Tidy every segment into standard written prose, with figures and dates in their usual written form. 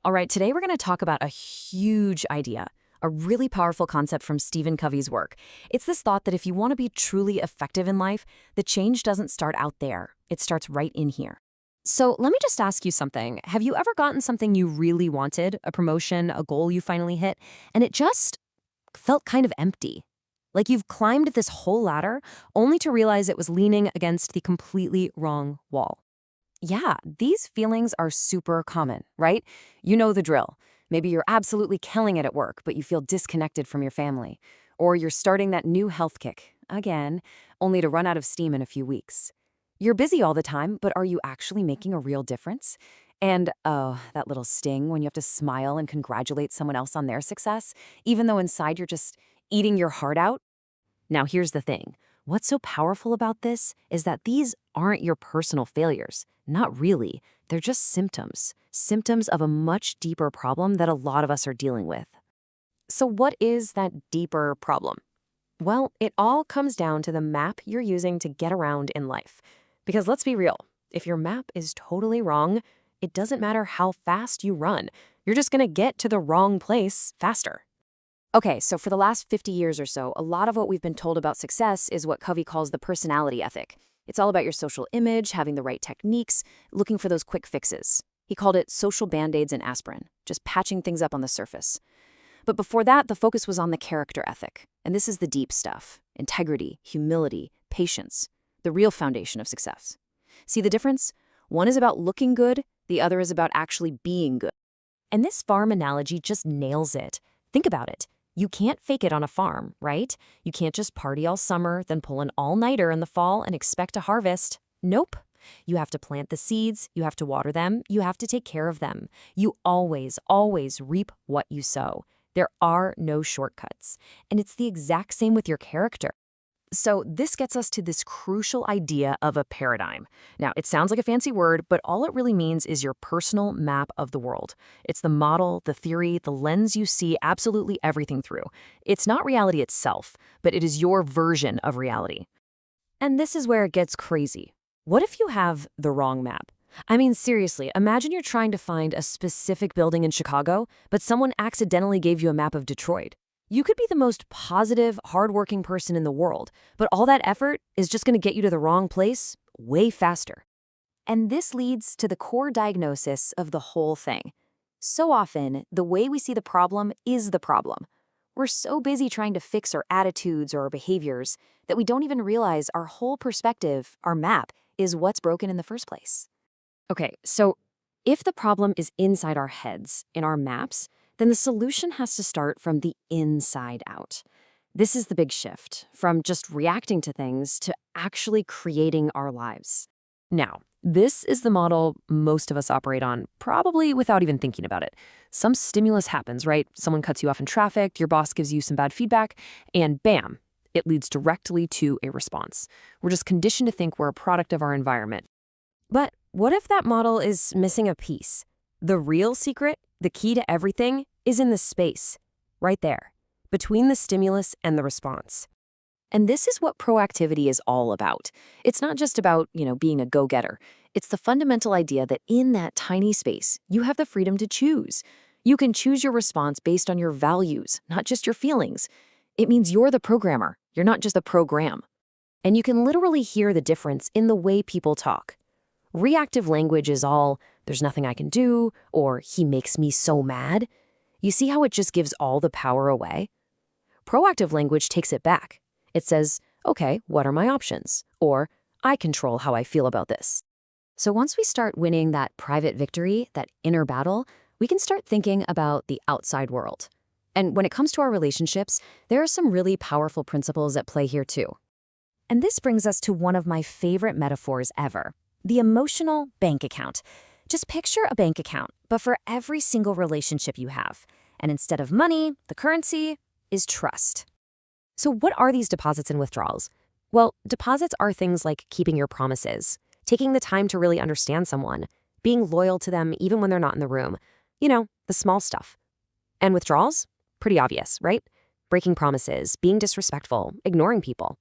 All right, today we're going to talk about a huge idea, a really powerful concept from Stephen Covey's work. It's this thought that if you want to be truly effective in life, the change doesn't start out there. It starts right in here. So let me just ask you something. Have you ever gotten something you really wanted, a promotion, a goal you finally hit, and it just felt kind of empty? Like you've climbed this whole ladder only to realize it was leaning against the completely wrong wall. Yeah, these feelings are super common, right? You know the drill. Maybe you're absolutely killing it at work, but you feel disconnected from your family. Or you're starting that new health kick, again, only to run out of steam in a few weeks. You're busy all the time, but are you actually making a real difference? And, oh, that little sting when you have to smile and congratulate someone else on their success, even though inside you're just eating your heart out? Now, here's the thing. What's so powerful about this is that these aren't your personal failures. Not really. They're just symptoms of a much deeper problem that a lot of us are dealing with. So what is that deeper problem? Well, it all comes down to the map you're using to get around in life. Because let's be real, if your map is totally wrong, it doesn't matter how fast you run. You're just going to get to the wrong place faster. Okay, so for the last 50 years or so, a lot of what we've been told about success is what Covey calls the personality ethic. It's all about your social image, having the right techniques, looking for those quick fixes. He called it social band-aids and aspirin, just patching things up on the surface. But before that, the focus was on the character ethic. And this is the deep stuff: integrity, humility, patience, the real foundation of success. See the difference? One is about looking good, the other is about actually being good. And this farm analogy just nails it. Think about it. You can't fake it on a farm, right? You can't just party all summer, then pull an all-nighter in the fall and expect a harvest. Nope. You have to plant the seeds, you have to water them, you have to take care of them. You always reap what you sow. There are no shortcuts. And it's the exact same with your character. So this gets us to this crucial idea of a paradigm. Now, it sounds like a fancy word, but all it really means is your personal map of the world. It's the model, the theory, the lens you see absolutely everything through. It's not reality itself, but it is your version of reality. And this is where it gets crazy. What if you have the wrong map? I mean, seriously, imagine you're trying to find a specific building in Chicago, but someone accidentally gave you a map of Detroit. You could be the most positive, hardworking person in the world, but all that effort is just going to get you to the wrong place way faster. And this leads to the core diagnosis of the whole thing. So often, the way we see the problem is the problem. We're so busy trying to fix our attitudes or our behaviors that we don't even realize our whole perspective, our map, is what's broken in the first place. Okay, so if the problem is inside our heads, in our maps, then the solution has to start from the inside out. This is the big shift, from just reacting to things to actually creating our lives. Now, this is the model most of us operate on, probably without even thinking about it. Some stimulus happens, right? Someone cuts you off in traffic, your boss gives you some bad feedback, and bam, it leads directly to a response. We're just conditioned to think we're a product of our environment. But what if that model is missing a piece? The real secret, the key to everything, is in the space, right there, between the stimulus and the response. And this is what proactivity is all about. It's not just about, being a go-getter. It's the fundamental idea that in that tiny space, you have the freedom to choose. You can choose your response based on your values, not just your feelings. It means you're the programmer. You're not just the program. And you can literally hear the difference in the way people talk. Reactive language is all, "there's nothing I can do," or "he makes me so mad." You see how it just gives all the power away? Proactive language takes it back. It says, "Okay, what are my options?" Or, "I control how I feel about this." So once we start winning that private victory, that inner battle, we can start thinking about the outside world. And when it comes to our relationships, there are some really powerful principles at play here too. And this brings us to one of my favorite metaphors ever: the emotional bank account. Just picture a bank account, but for every single relationship you have. And instead of money, the currency is trust. So what are these deposits and withdrawals? Well, deposits are things like keeping your promises, taking the time to really understand someone, being loyal to them even when they're not in the room. The small stuff. And withdrawals? Pretty obvious, right? Breaking promises, being disrespectful, ignoring people.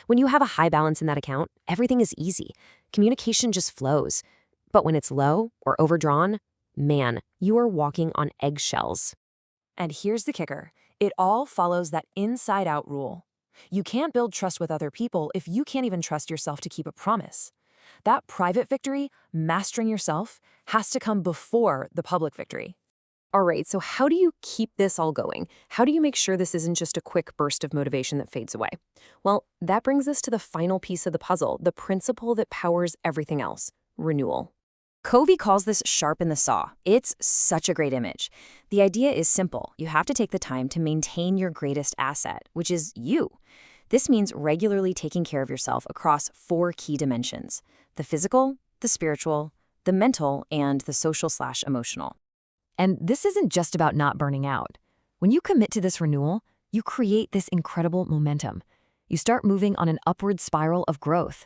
When you have a high balance in that account, everything is easy. Communication just flows. But when it's low or overdrawn, man, you are walking on eggshells. And here's the kicker. It all follows that inside-out rule. You can't build trust with other people if you can't even trust yourself to keep a promise. That private victory, mastering yourself, has to come before the public victory. All right, so how do you keep this all going? How do you make sure this isn't just a quick burst of motivation that fades away? Well, that brings us to the final piece of the puzzle, the principle that powers everything else: renewal. Covey calls this sharpen the saw. It's such a great image. The idea is simple. You have to take the time to maintain your greatest asset, which is you. This means regularly taking care of yourself across 4 key dimensions: the physical, the spiritual, the mental, and the social/emotional. And this isn't just about not burning out. When you commit to this renewal, you create this incredible momentum. You start moving on an upward spiral of growth.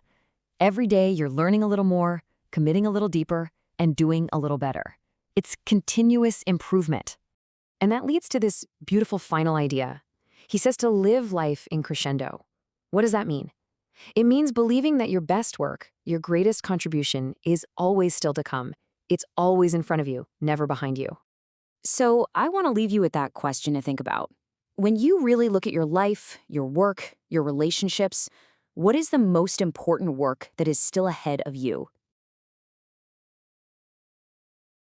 Every day you're learning a little more, committing a little deeper, and doing a little better. It's continuous improvement. And that leads to this beautiful final idea. He says to live life in crescendo. What does that mean? It means believing that your best work, your greatest contribution, is always still to come. It's always in front of you, never behind you. So I want to leave you with that question to think about. When you really look at your life, your work, your relationships, what is the most important work that is still ahead of you?